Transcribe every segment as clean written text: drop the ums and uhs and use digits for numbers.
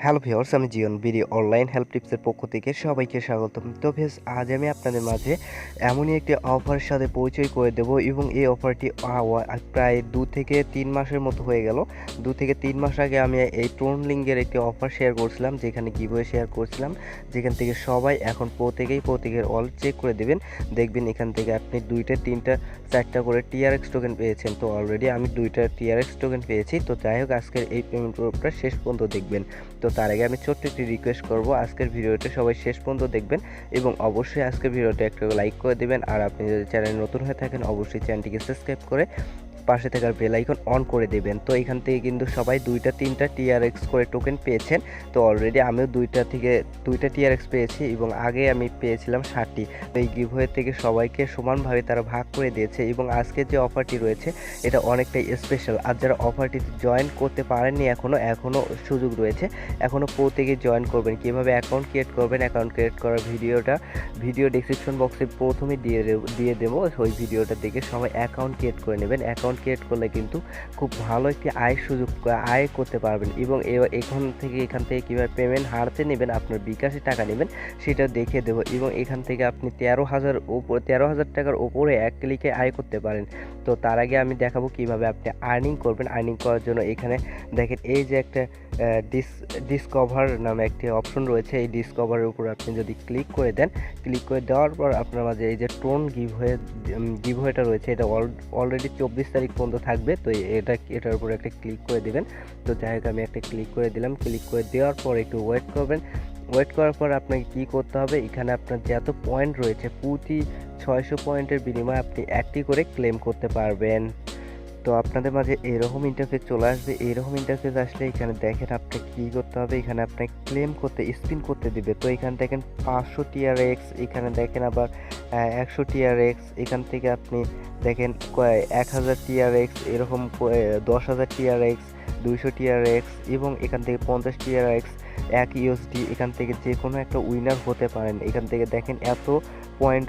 Hello viewers, আমি Jeon BD online help টিপসের পক্ষ থেকে সবাইকে স্বাগতম। তো ভিউয়ার্স, আজ আমি আপনাদের মাঝে এমনই একটি অফারের সাথে পরিচয় করে দেব এবং এই অফারটি প্রায় 2 থেকে 3 মাসের মতো হয়ে গেল। 2 থেকে 3 মাস আগে আমি এই ট্রোন লিঙ্কের একটি অফার শেয়ার করছিলাম, যেখানে গিভওয়ে শেয়ার করছিলাম, যেখান থেকে সবাই এখন প্রত্যেকের ওয়ালেট চেক করে দেবেন। দেখবেন এখান থেকে আপনি 2টা 3টা 4টা করে TRX টোকেন পেয়েছেন। তো অলরেডি আমি 2টা TRX টোকেন পেয়েছি। তো যাই হোক, আজকের এই পেমেন্ট প্রুফটা শেষ পর্যন্ত দেখবেন। তো তার আগে আমি ছোট্ট একটি রিকোয়েস্ট করব, আজকের ভিডিওটা সবাই শেষ পর্যন্ত দেখবেন এবং অবশ্যই আজকের ভিডিওটা একটু লাইক করে দেবেন। আর আপনি যদি চ্যানেলে নতুন হয়ে থাকেন, অবশ্যই চ্যানেলটিকে সাবস্ক্রাইব করে পাশে থাকার বেল আইকন অন করে দেবেন। তো এখান থেকে কিন্তু সবাই 2টা 3টা TRX করে টোকেন পেয়েছেন। তো অলরেডি আমিও 2টা TRX পেয়েছি এবং আগে আমি পেয়েছিলাম 60টি। তো এই গিভওয়ে থেকে সবাইকে সমানভাবে তারা ভাগ করে দিয়েছে এবং আজকের যে অফারটি রয়েছে এটা অনেকটাই স্পেশাল। আর যারা অফারটিতে জয়েন করতে পারেননি এখনও সুযোগ রয়েছে। এখনও প্রত্যেকে জয়েন করবেন। কীভাবে অ্যাকাউন্ট ক্রিয়েট করবেন, অ্যাকাউন্ট ক্রিয়েট করার ভিডিও ডেসক্রিপশন বক্সে প্রথমে দিয়ে দেবো। ওই ভিডিওটা দেখে সবাই অ্যাকাউন্ট ক্রিয়েট করে নেবেন। অ্যাকাউন্ট ক্রিয়েট করলে কিন্তু খুব ভালো একটি আয় করতে পারবেন এবং এখান থেকে কীভাবে পেমেন্ট হারতে নেবেন, আপনার বিকাশে টাকা নেবেন সেটা দেখিয়ে দেবো এবং এখান থেকে আপনি 13,000 টাকার ওপরে এক ক্লিকে আয় করতে পারেন। তো তার আগে আমি দেখাবো কিভাবে আপনি আর্নিং করবেন। আর্নিং করার জন্য এখানে দেখেন এই যে একটা ডিসকভার নামে একটি অপশন রয়েছে। এই ডিসকভারের উপর আপনি যদি ক্লিক করে দেন, ক্লিক করে দেওয়ার পর আপনার মাঝে এই যে টোন গিভওয়েটা রয়েছে, এটা অলরেডি 24 তারিখ পর্যন্ত থাকবে। তো এটার উপর একটা ক্লিক করে দিবেন। তো যাই হোক, আমি একটা ক্লিক করে দিলাম। ক্লিক করে দেওয়ার পর একটু ওয়েট করবেন। ওয়েট করার পর আপনাকে কী করতে হবে, এখানে আপনার যত পয়েন্ট রয়েছে প্রতি 600 পয়েন্টের বিনিময়ে আপনি একটি করে ক্লেম করতে পারবেন। তো আপনাদের মাঝে এরকম ইন্টারফেস চলে আসবে। এরকম ইন্টারফেস আসলে এখানে দেখেন আপনি কী করতে হবে, এখানে আপনাকে ক্লেম করতে স্পিন করতে দিবে। তো এখানে দেখেন 500 TRX, এখানে দেখেন আবার 100 TRX, এখান থেকে আপনি দেখেন 1000 TRX, এরকম 10,000 TRX, 200 TRX এবং এখান থেকে 50 TRX, 1 USD। এখান থেকে যে কোনো একটা উইনার হতে পারেন। এখান থেকে দেখেন এত পয়েন্ট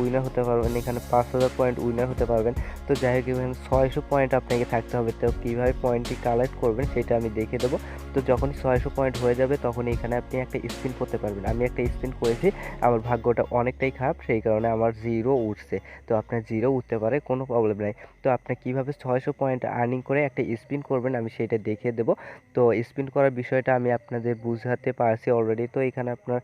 উইনার হতে পারবেন। এখানে 5,000 পয়েন্ট উইনার হতে পারবেন। তো যাই হোক, এখানে 600 পয়েন্ট আপনাকে থাকতে হবে। তো কীভাবে পয়েন্টটি কালেক্ট করবেন সেটা আমি দেখিয়ে দেবো। তো যখনই 600 পয়েন্ট হয়ে যাবে তখন এখানে আপনি একটা স্পিন করতে পারবেন। আমি একটা স্পিন করেছি, আমার ভাগ্যটা অনেকটাই খারাপ, সেই কারণে আমার 0 উঠছে। তো আপনার 0 উঠতে পারে, কোনো প্রবলেম নাই। তো আপনি কীভাবে 600 পয়েন্ট আর্নিং করে একটা স্পিন করবেন আমি সেটা দেখিয়ে দেবো। তো স্পিন করার বিষয়টা আমি আপনাদের বুঝাতে পারছি অলরেডি। তো এখানে আপনার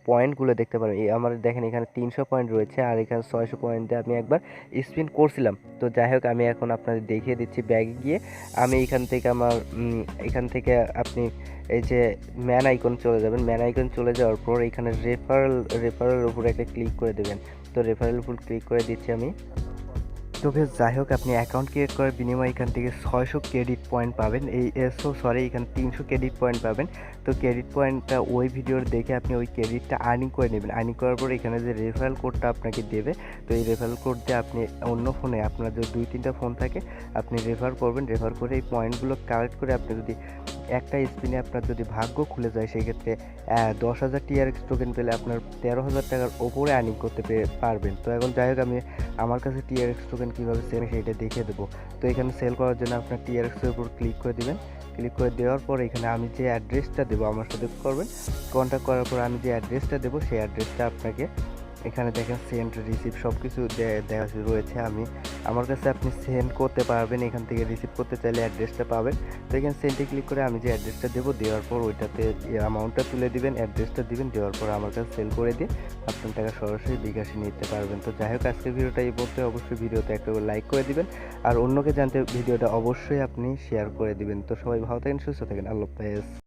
পয়েন্টগুলো দেখতে পারেন। আমার দেখেন এখানে 300 পয়েন্ট রয়েছে আর এখানে 600 পয়েন্টে আমি একবার স্পিন করছিলাম। তো যাই হোক, আমি এখন আপনাদের দেখিয়ে দিচ্ছি ব্যাগে গিয়ে। আমি এখান থেকে আপনি এই যে ম্যান আইকন চলে যাবেন। ম্যান আইকন চলে যাওয়ার পর এখানে রেফারেল উপরে একটা ক্লিক করে দেবেন। তো রেফারেল উপর ক্লিক করে দিচ্ছি আমি। তো বেশ, যাই হোক, আপনি অ্যাকাউন্ট ক্রিয়েট করার বিনিময়ে এখান থেকে 600 ক্রেডিট পয়েন্ট পাবেন। এখানে 300 ক্রেডিট পয়েন্ট পাবেন। তো ক্রেডিট পয়েন্টটা ওই ভিডিওর দেখে আপনি ওই ক্রেডিটটা আর্নিং করে নেবেন। আর্নিং করার পর এখানে যে রেফারেল কোডটা আপনাকে দেবে, তো এই রেফারেল কোড দিয়ে আপনি অন্য ফোনে, আপনার যদি 2-3টা ফোন থাকে, আপনি রেফার করবেন। রেফার করে এই পয়েন্টগুলো কালেক্ট করে আপনি যদি একটা স্পিনে আপনার যদি ভাগ্য খুলে যায়, সেই ক্ষেত্রে 10,000 TRX টোকেন পেলে আপনার 13,000 টাকার ওপরে আর্নিং করতে পারবেন। তো এখন যাই হোক, আমার কাছে TRX টোকেন কীভাবে সেল সেটা দেখিয়ে দেবো। তো এখানে সেল করার জন্য আপনার TRX এর উপর ক্লিক করে দিবেন। ক্লিক করে দেওয়ার পর এখানে আমি যে অ্যাড্রেসটা দেবো, আমার সাথে করবেন। কন্ট্যাক্ট করার পর আমি যে অ্যাড্রেসটা দেবো সেই অ্যাড্রেসটা আপনাকে এখানে দেখেন সেন্ড রিসিভ সব কিছু দেওয়া রয়েছে। আমার কাছে আপনি সেন্ড করতে পারবেন। এখান থেকে রিসিভ করতে চাইলে অ্যাড্রেসটা পাবেন। তো এখানে সেন্ডে ক্লিক করে আমি যে অ্যাড্রেসটা দেবো, দেওয়ার পর ওইটাতে অ্যামাউন্টটা তুলে দিবেন, অ্যাড্রেসটা দিবেন, দেওয়ার পর আমার কাছে সেল করে দিয়ে আপনার টাকা সরাসরি বিকাশে নিতে পারবেন। তো যাই হোক, আজকের ভিডিওটা এই পর্যন্ত। অবশ্যই ভিডিওতে একটা লাইক করে দিবেন আর অন্যকে জানতে ভিডিওটা অবশ্যই আপনি শেয়ার করে দিবেন। তো সবাই ভালো থাকেন, সুস্থ থাকেন। আল্লাহ হাফেজ।